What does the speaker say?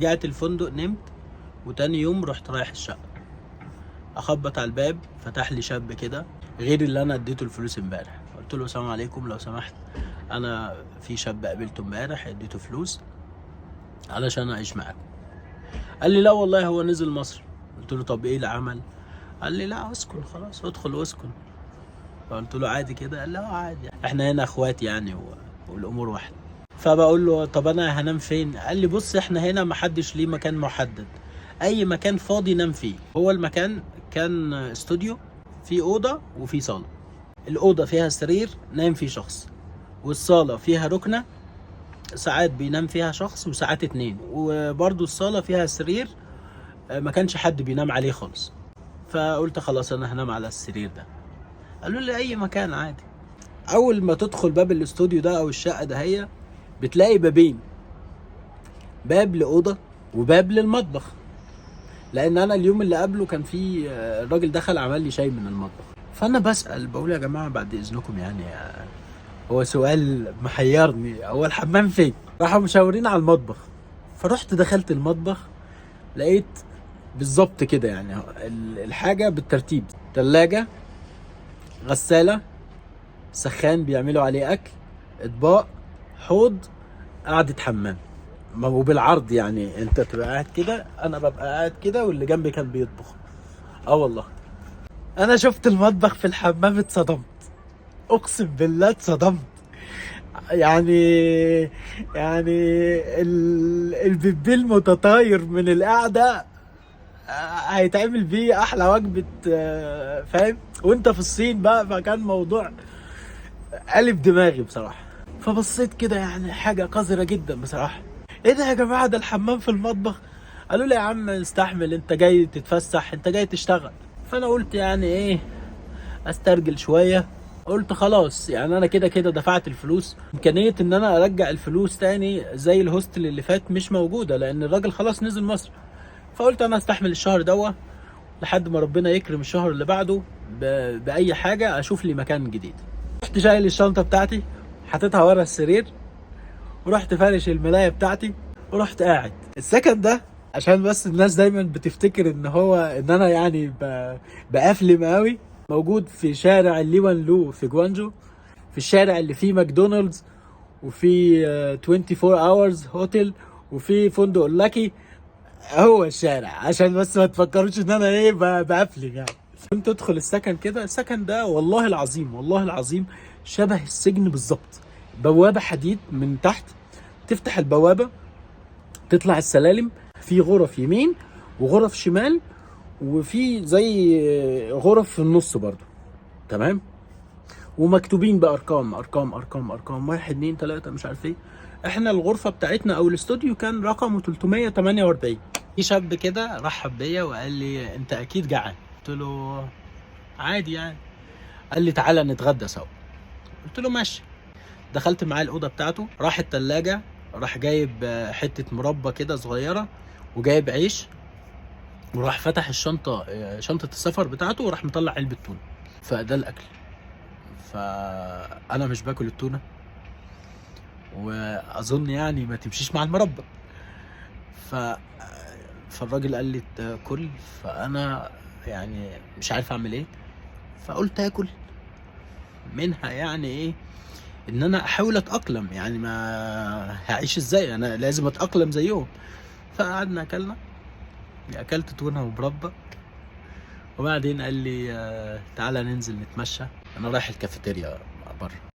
رجعت الفندق نمت، وتاني يوم رحت رايح الشقه اخبط على الباب. فتح لي شاب كده غير اللي انا اديته الفلوس امبارح. قلت له السلام عليكم، لو سمحت انا في شاب قابلته امبارح اديته فلوس علشان اعيش معاكم. قال لي لا والله هو نزل مصر. قلت له طب ايه العمل؟ قال لي لا اسكن خلاص، ادخل واسكن. فقلت له عادي كده؟ قال لا عادي، احنا هنا اخوات يعني والامور واحده. فبقول له طب انا هنام فين؟ قال لي بص احنا هنا محدش ليه مكان محدد، اي مكان فاضي نام فيه. هو المكان كان استوديو، في اوضه وفي صاله. الاوضه فيها سرير نايم فيه شخص، والصاله فيها ركنه ساعات بينام فيها شخص وساعات اتنين، وبرضو الصاله فيها سرير ما كانش حد بينام عليه خالص. فقلت خلاص انا هنام على السرير ده. قالوا لي اي مكان عادي. اول ما تدخل باب الاستوديو ده او الشقه ده، هي بتلاقي بابين، باب لاوضه وباب للمطبخ. لان انا اليوم اللي قبله كان في الراجل دخل عمل لي شاي من المطبخ. فانا بسال بقول يا جماعه بعد اذنكم يعني هو سؤال محيرني، هو الحمام فين؟ راحوا مشاورين على المطبخ. فرحت دخلت المطبخ، لقيت بالظبط كده يعني الحاجه بالترتيب: تلاجة، غساله، سخان بيعملوا عليه اكل، اطباق، حوض، قعدة حمام. وبالعرض يعني انت تبقى قاعد كده، انا ببقى قاعد كده واللي جنبي كان بيطبخ. اه والله انا شفت المطبخ في الحمام اتصدمت، اقسم بالله اتصدمت. يعني يعني البيبي المتطاير من القعده هيتعمل بيه احلى وجبه، فاهم؟ وانت في الصين بقى، فكان موضوع قلب دماغي بصراحه. فبصيت كده يعني حاجه قذره جدا بصراحه. ايه ده يا جماعه؟ ده الحمام في المطبخ. قالوا لي يا عم استحمل، انت جاي تتفسح، انت جاي تشتغل. فانا قلت يعني ايه، استرجل شويه. قلت خلاص يعني انا كده كده دفعت الفلوس، امكانيه ان انا ارجع الفلوس تاني زي الهوستل اللي فات مش موجوده، لان الراجل خلاص نزل مصر. فقلت انا استحمل الشهر دوا لحد ما ربنا يكرم الشهر اللي بعده باي حاجه، اشوف لي مكان جديد. رحت شايل الشنطه بتاعتي، حطيتها ورا السرير، ورحت فارش الملايه بتاعتي، ورحت قاعد. السكن ده عشان بس الناس دايما بتفتكر ان انا يعني بقفلم قوي، موجود في شارع الليوان لو في جوانجو، في الشارع اللي فيه ماكدونالدز وفي 24 اورز هوتيل وفي فندق اللاكي. هو الشارع عشان بس ما تفكروش ان انا ايه بقفلم يعني. كنت ادخل السكن كده، السكن ده والله العظيم والله العظيم شبه السجن بالظبط. بوابة حديد من تحت، تفتح البوابة تطلع السلالم، في غرف يمين وغرف شمال، وفي زي غرف في النص برضو، تمام؟ ومكتوبين بارقام ارقام ارقام ارقام، 1 2 3 مش عارف ايه. احنا الغرفه بتاعتنا او الاستوديو كان رقمه 348. في شاب كده رحب بيا وقال لي انت اكيد جعان. قلت له عادي يعني. قال لي تعالى نتغدى سوا. قلت له ماشي. دخلت معاه الاوضه بتاعته، راح التلاجة، راح جايب حته مربى كده صغيره، وجايب عيش، وراح فتح الشنطه، شنطه السفر بتاعته، وراح مطلع علبه تونه. فده الاكل. فانا مش باكل التونه، واظن يعني ما تمشيش مع المربى. ف فالراجل قال لي كل. فانا يعني مش عارف اعمل ايه، فقلت اكل منها. يعني ايه، ان انا احاول اتاقلم، يعني ما هعيش ازاي، انا لازم اتاقلم زيهم. فقعدنا اكلنا، اكلت تونه ومربى. وبعدين قال لي تعالى ننزل نتمشى، انا رايح الكافيتيريا بره.